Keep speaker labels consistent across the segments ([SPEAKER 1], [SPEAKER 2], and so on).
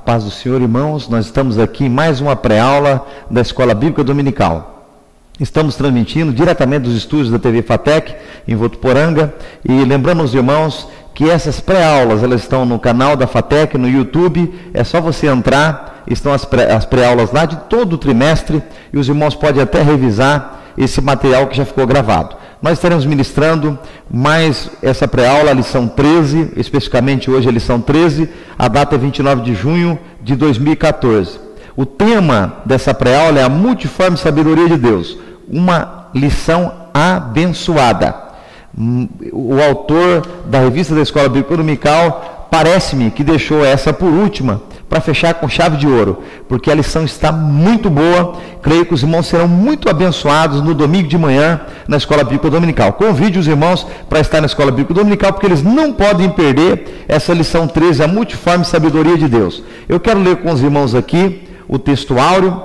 [SPEAKER 1] paz do Senhor, irmãos. Nós estamos aqui em mais uma pré-aula da Escola Bíblica Dominical. Estamos transmitindo diretamente dos estúdios da TV FATEC, em Votuporanga, e lembramos os irmãos que essas pré-aulas, elas estão no canal da FATEC, no YouTube. É só você entrar, estão as pré-aulas lá de todo o trimestre, e os irmãos podem até revisar esse material que já ficou gravado. Nós estaremos ministrando mais essa pré-aula, a lição 13, especificamente hoje a lição 13, a data é 29 de junho de 2014. O tema dessa pré-aula é a multiforme sabedoria de Deus, uma lição abençoada. O autor da revista da Escola Bíblica Dominical, parece-me que deixou essa por última, para fechar com chave de ouro, porque a lição está muito boa. Creio que os irmãos serão muito abençoados no domingo de manhã na Escola Bíblica Dominical. Convide os irmãos para estar na Escola Bíblica Dominical, porque eles não podem perder essa lição 13, a multiforme sabedoria de Deus. Eu quero ler com os irmãos aqui o texto áureo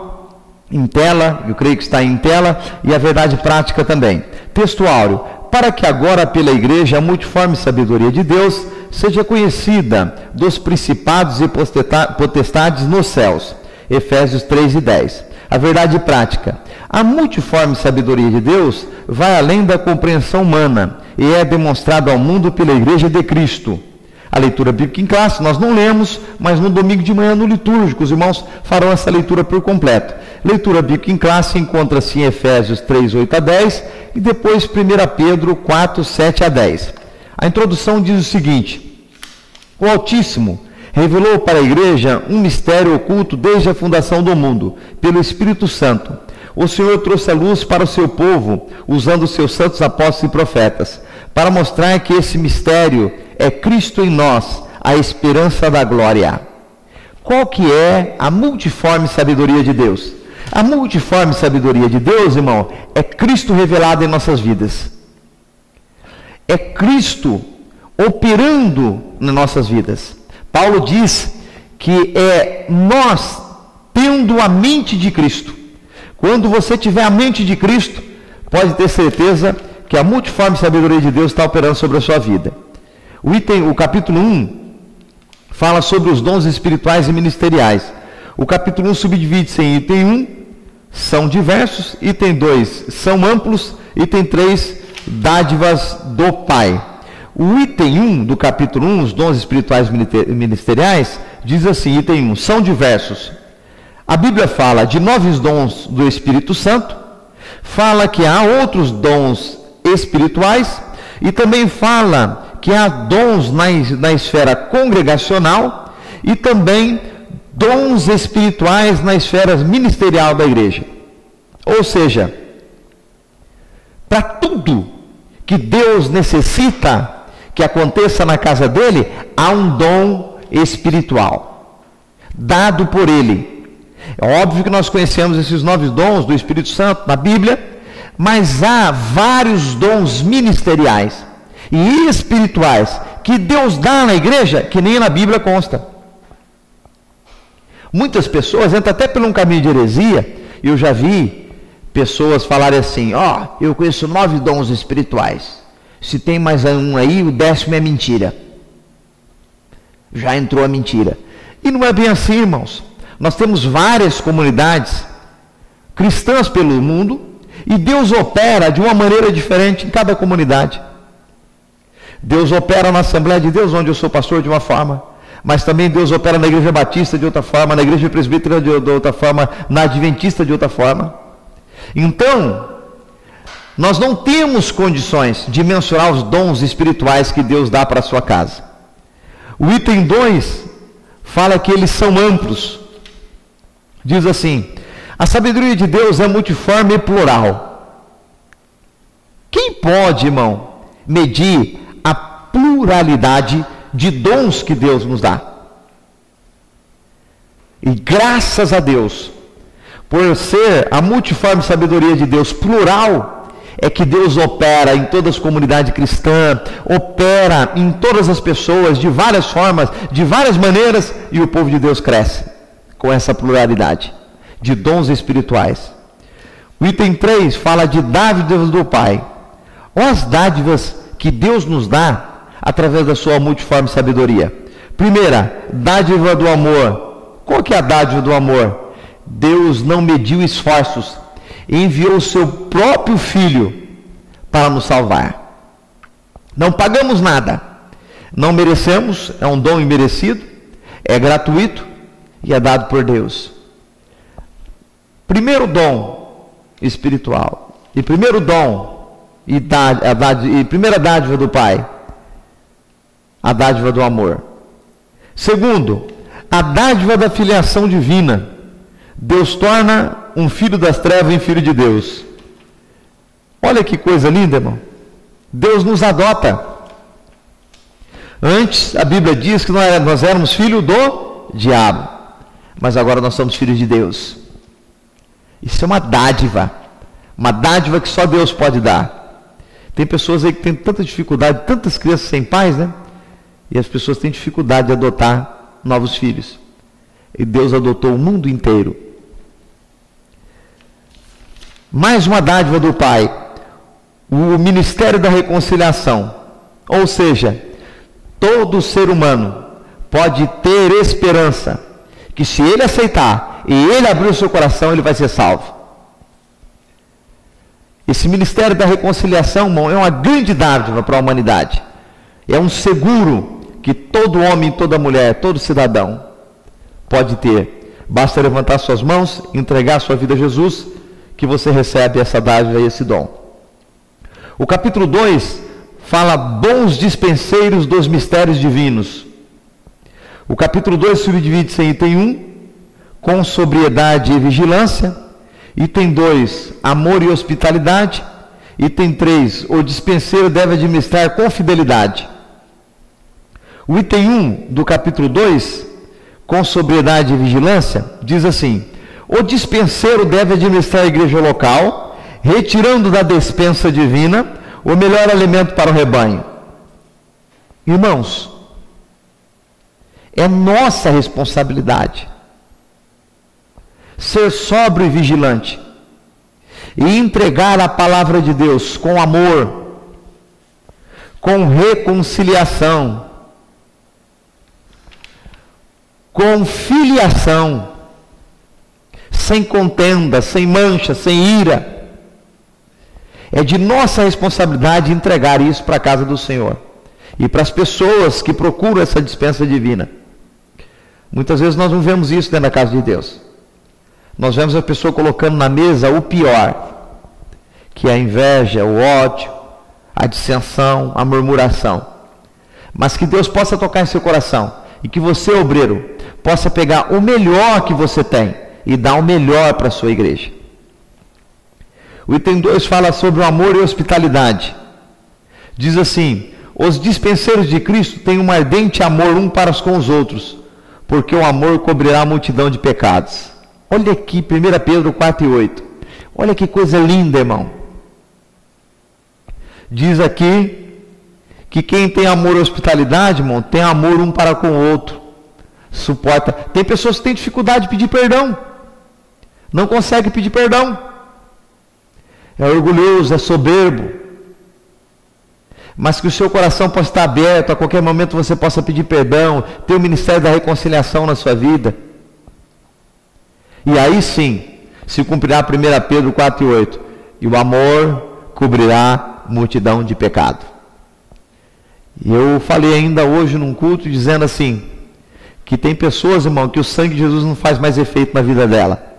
[SPEAKER 1] em tela, eu creio que está em tela, e a verdade prática também. Texto áureo: para que agora pela igreja a multiforme sabedoria de Deus seja conhecida dos principados e potestades nos céus. Efésios 3:10. A verdade prática: a multiforme sabedoria de Deus vai além da compreensão humana e é demonstrada ao mundo pela igreja de Cristo. A leitura bíblica em classe nós não lemos, mas no domingo de manhã no litúrgico os irmãos farão essa leitura por completo. Leitura bíblica em classe encontra-se em Efésios 3:8-10 e depois 1 Pedro 4:7-10. A introdução diz o seguinte: o Altíssimo revelou para a igreja um mistério oculto desde a fundação do mundo, pelo Espírito Santo. O Senhor trouxe a luz para o seu povo, usando os seus santos apóstolos e profetas, para mostrar que esse mistério é Cristo em nós, a esperança da glória. Qual que é a multiforme sabedoria de Deus? A multiforme sabedoria de Deus, irmão, é Cristo revelado em nossas vidas. É Cristo operando nas nossas vidas. Paulo diz que é nós tendo a mente de Cristo. Quando você tiver a mente de Cristo, pode ter certeza que a multiforme sabedoria de Deus está operando sobre a sua vida. O capítulo 1 fala sobre os dons espirituais e ministeriais. O capítulo 1 subdivide-se em item 1, são diversos, item 2, são amplos, item 3, dádivas do Pai. O item 1 do capítulo 1, os dons espirituais e ministeriais, diz assim, item 1, são diversos. A Bíblia fala de 9 dons do Espírito Santo, fala que há outros dons espirituais e também fala que há dons na esfera congregacional e também dons espirituais na esfera ministerial da igreja. Ou seja, para tudo que Deus necessita que aconteça na casa dele, há um dom espiritual dado por ele. É óbvio que nós conhecemos esses 9 dons do Espírito Santo na Bíblia, mas há vários dons ministeriais e espirituais que Deus dá na igreja que nem na Bíblia consta. Muitas pessoas entram até por um caminho de heresia. Eu já vi pessoas falarem assim: eu conheço 9 dons espirituais, se tem mais um aí, o 10º é mentira. Já entrou a mentira. E não é bem assim, irmãos. Nós temos várias comunidades cristãs pelo mundo e Deus opera de uma maneira diferente em cada comunidade. Deus opera na Assembleia de Deus, onde eu sou pastor, de uma forma, mas também Deus opera na Igreja Batista de outra forma, na Igreja Presbítera de outra forma, na Adventista de outra forma. Então, nós não temos condições de mensurar os dons espirituais que Deus dá para a sua casa. O item 2 fala que eles são amplos. Diz assim: a sabedoria de Deus é multiforme e plural. Quem pode, irmão, medir a pluralidade de dons que Deus nos dá? E graças a Deus, por ser a multiforme sabedoria de Deus plural, é que Deus opera em todas as comunidades cristãs, opera em todas as pessoas, de várias formas, de várias maneiras, e o povo de Deus cresce com essa pluralidade de dons espirituais. O item 3 fala de dádivas do Pai. Olha as dádivas que Deus nos dá através da sua multiforme sabedoria. Primeira, dádiva do amor. Qual que é a dádiva do amor? Deus não mediu esforços e enviou o seu próprio Filho para nos salvar. Não pagamos nada, não merecemos, é um dom imerecido, é gratuito e é dado por Deus. Primeiro dom espiritual, e primeiro dom e primeira dádiva do Pai, a dádiva do amor. Segundo, a dádiva da filiação divina. Deus torna um filho das trevas em filho de Deus. Olha que coisa linda, irmão. Deus nos adota. Antes, a Bíblia diz que nós éramos filhos do diabo, mas agora nós somos filhos de Deus. Isso é uma dádiva que só Deus pode dar. Tem pessoas aí que têm tanta dificuldade, tantas crianças sem pais, né? E as pessoas têm dificuldade de adotar novos filhos. E Deus adotou o mundo inteiro. Mais uma dádiva do Pai, o ministério da reconciliação. Ou seja, todo ser humano pode ter esperança que se ele aceitar e ele abrir o seu coração, ele vai ser salvo. Esse ministério da reconciliação, irmão, é uma grande dádiva para a humanidade. É um seguro que todo homem, toda mulher, todo cidadão pode ter. Basta levantar suas mãos, entregar sua vida a Jesus, que você recebe essa dádiva e esse dom. O capítulo 2 fala bons dispenseiros dos mistérios divinos. O capítulo 2 subdivide-se em item 1, com sobriedade e vigilância. Item 2, amor e hospitalidade. Item 3, o dispenseiro deve administrar com fidelidade. O item 1 do capítulo 2, com sobriedade e vigilância, diz assim: o dispenseiro deve administrar a igreja local, retirando da despensa divina o melhor alimento para o rebanho. Irmãos, é nossa responsabilidade ser sóbrio e vigilante e entregar a palavra de Deus com amor, com reconciliação, com filiação, sem contenda, sem mancha, sem ira. É de nossa responsabilidade entregar isso para a casa do Senhor e para as pessoas que procuram essa dispensa divina. Muitas vezes nós não vemos isso dentro da casa de Deus. Nós vemos a pessoa colocando na mesa o pior, que é a inveja, o ódio, a dissensão, a murmuração. Mas que Deus possa tocar em seu coração e que você, obreiro, possa pegar o melhor que você tem e dar o melhor para a sua igreja. O item 2 fala sobre o amor e hospitalidade. Diz assim: os dispenseiros de Cristo têm um ardente amor um para com os outros, porque o amor cobrirá a multidão de pecados. Olha aqui, 1 Pedro 4:8. Olha que coisa linda, irmão. Diz aqui que quem tem amor e hospitalidade, irmão, tem amor um para com o outro. Suporta. Tem pessoas que têm dificuldade de pedir perdão. Não consegue pedir perdão. É orgulhoso, é soberbo. Mas que o seu coração possa estar aberto, a qualquer momento você possa pedir perdão, ter o ministério da reconciliação na sua vida. E aí sim, se cumprirá 1 Pedro 4:8, e o amor cobrirá multidão de pecado. E eu falei ainda hoje num culto dizendo assim, que tem pessoas, irmão, que o sangue de Jesus não faz mais efeito na vida dela,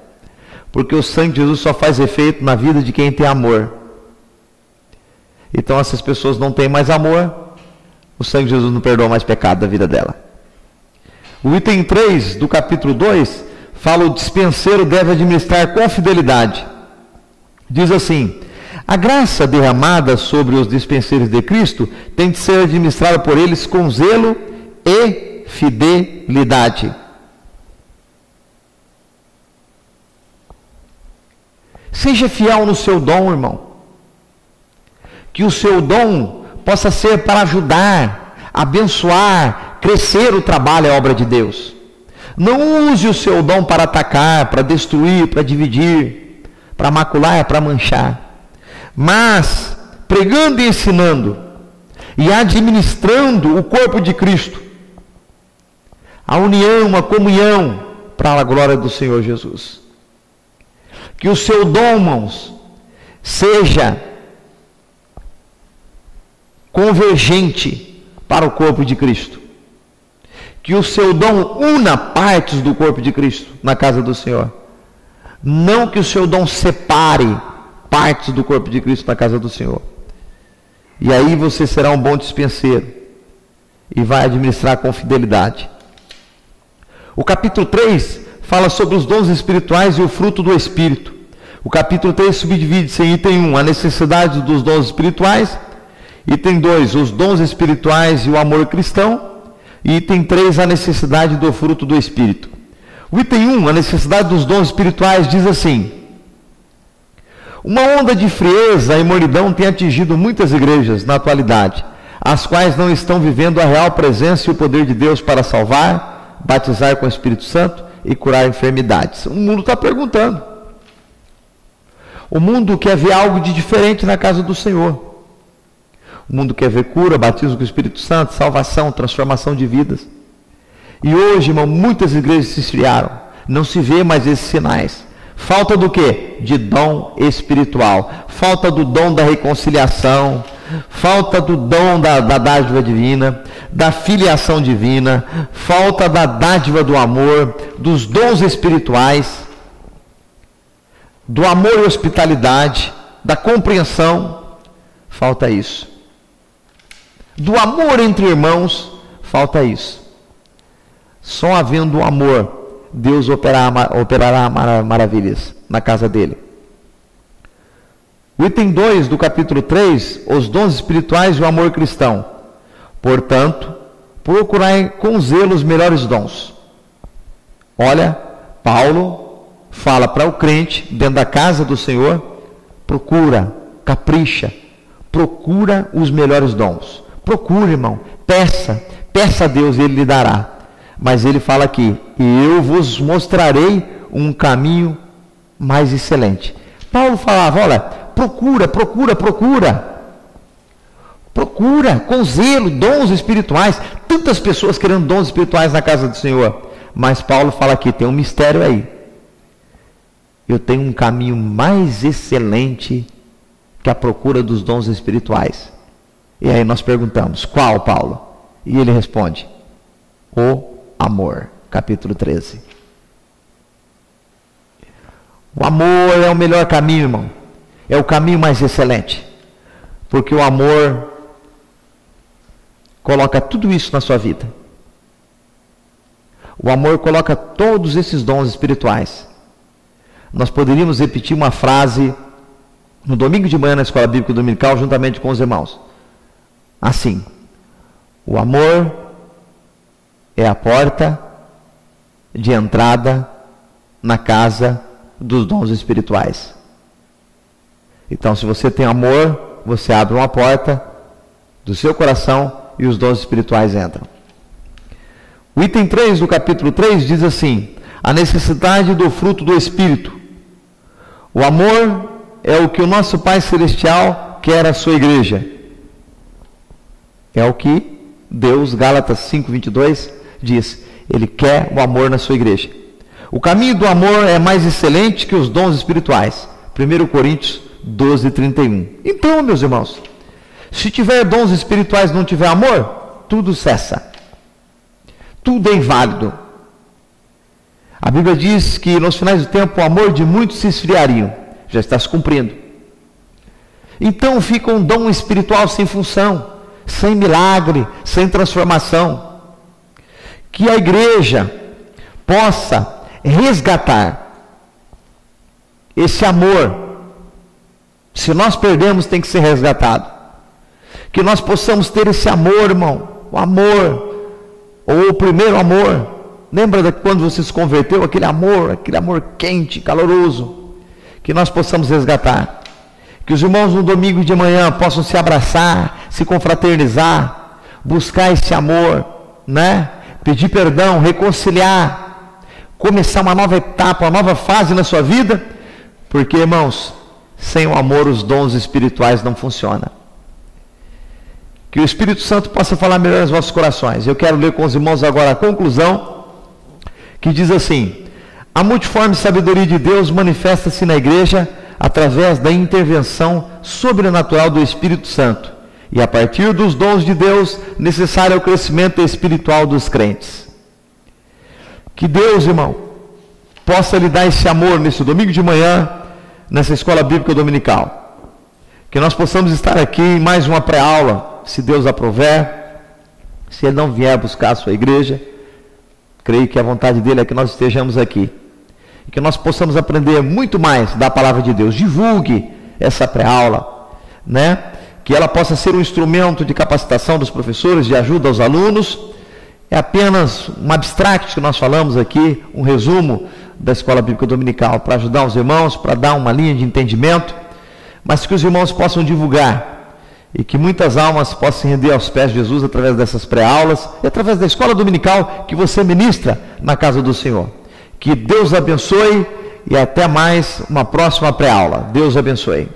[SPEAKER 1] porque o sangue de Jesus só faz efeito na vida de quem tem amor. Então essas pessoas não têm mais amor, o sangue de Jesus não perdoa mais pecado da vida dela. O item 3 do capítulo 2 fala: o dispenseiro deve administrar com fidelidade. Diz assim: a graça derramada sobre os dispenseiros de Cristo tem de ser administrada por eles com zelo e fidelidade. Seja fiel no seu dom, irmão. Que o seu dom possa ser para ajudar, abençoar, crescer o trabalho e a obra de Deus. Não use o seu dom para atacar, para destruir, para dividir, para macular, para manchar. Mas, pregando e ensinando, e administrando o corpo de Cristo, a união, a comunhão, para a glória do Senhor Jesus. Que o seu dom, irmãos, seja convergente para o corpo de Cristo. Que o seu dom una partes do corpo de Cristo na casa do Senhor. Não que o seu dom separe partes do corpo de Cristo na casa do Senhor. E aí você será um bom dispenseiro e vai administrar com fidelidade. O capítulo 3 fala sobre os dons espirituais e o fruto do Espírito. O capítulo 3 subdivide-se em item 1, a necessidade dos dons espirituais. Item 2, os dons espirituais e o amor cristão. E item 3, a necessidade do fruto do Espírito. O item 1, a necessidade dos dons espirituais, diz assim: uma onda de frieza e mornidão tem atingido muitas igrejas na atualidade, as quais não estão vivendo a real presença e o poder de Deus para salvar, batizar com o Espírito Santo e curar enfermidades. O mundo está perguntando. O mundo quer ver algo de diferente na casa do Senhor. O mundo quer ver cura, batismo com o Espírito Santo, salvação, transformação de vidas. E hoje, irmão, muitas igrejas se esfriaram. Não se vê mais esses sinais. Falta do quê? De dom espiritual. Falta do dom da reconciliação. Falta do dom da dádiva divina, da filiação divina. Falta da dádiva do amor, dos dons espirituais, do amor e hospitalidade, da compreensão. Falta isso. Do amor entre irmãos, falta isso. Só havendo amor, Deus operará maravilhas na casa dele. O item 2 do capítulo 3, os dons espirituais e o amor cristão. Portanto, procurai com zelo os melhores dons. Olha, Paulo fala para o crente, dentro da casa do Senhor, procura, capricha, procura os melhores dons. Procure, irmão, peça a Deus e Ele lhe dará. Mas ele fala aqui: e eu vos mostrarei um caminho mais excelente. Paulo falava: olha, procura com zelo dons espirituais. Tantas pessoas querendo dons espirituais na casa do Senhor. Mas Paulo fala aqui: tem um mistério aí. Eu tenho um caminho mais excelente que a procura dos dons espirituais. E aí nós perguntamos: qual, Paulo? E ele responde: o amor. Capítulo 13. O amor é o melhor caminho, irmão. É o caminho mais excelente. Porque o amor coloca tudo isso na sua vida. O amor coloca todos esses dons espirituais. Nós poderíamos repetir uma frase no domingo de manhã na escola bíblica dominical, juntamente com os irmãos. Assim: o amor é a porta de entrada na casa dos dons espirituais. Então, se você tem amor, você abre uma porta do seu coração e os dons espirituais entram. O item 3 do capítulo 3 diz assim: a necessidade do fruto do Espírito. O amor é o que o nosso Pai Celestial quer à sua igreja. É o que Deus, Gálatas 5:22, diz. Ele quer o amor na sua igreja. O caminho do amor é mais excelente que os dons espirituais. 1 Coríntios 12:31. Então, meus irmãos, se tiver dons espirituais e não tiver amor, tudo cessa. Tudo é inválido. A Bíblia diz que nos finais do tempo o amor de muitos se esfriariam. Já está se cumprindo. Então fica um dom espiritual sem função, sem milagre, sem transformação. Que a igreja possa resgatar esse amor. Se nós perdemos, tem que ser resgatado. Que nós possamos ter esse amor, irmão. O amor, ou o primeiro amor. Lembra de quando você se converteu? Aquele amor quente, caloroso. Que nós possamos resgatar. Que os irmãos no domingo de manhã possam se abraçar, se confraternizar, buscar esse amor, né? Pedir perdão, reconciliar, começar uma nova etapa, uma nova fase na sua vida, porque, irmãos, sem o amor os dons espirituais não funcionam. Que o Espírito Santo possa falar melhor aos vossos corações. Eu quero ler com os irmãos agora a conclusão, que diz assim: A multiforme sabedoria de Deus manifesta-se na igreja através da intervenção sobrenatural do Espírito Santo e a partir dos dons de Deus necessário ao crescimento espiritual dos crentes. Que Deus, irmão, possa lhe dar esse amor nesse domingo de manhã, nessa escola bíblica dominical. Que nós possamos estar aqui em mais uma pré-aula, se Deus aprover, se Ele não vier buscar a sua igreja. Creio que a vontade dele é que nós estejamos aqui. E que nós possamos aprender muito mais da palavra de Deus. Divulgue essa pré-aula, né? Que ela possa ser um instrumento de capacitação dos professores, de ajuda aos alunos. É apenas um abstract que nós falamos aqui, um resumo da escola bíblica dominical, para ajudar os irmãos, para dar uma linha de entendimento, mas que os irmãos possam divulgar e que muitas almas possam se render aos pés de Jesus através dessas pré-aulas e através da escola dominical que você ministra na casa do Senhor. Que Deus abençoe e até mais uma próxima pré-aula. Deus abençoe.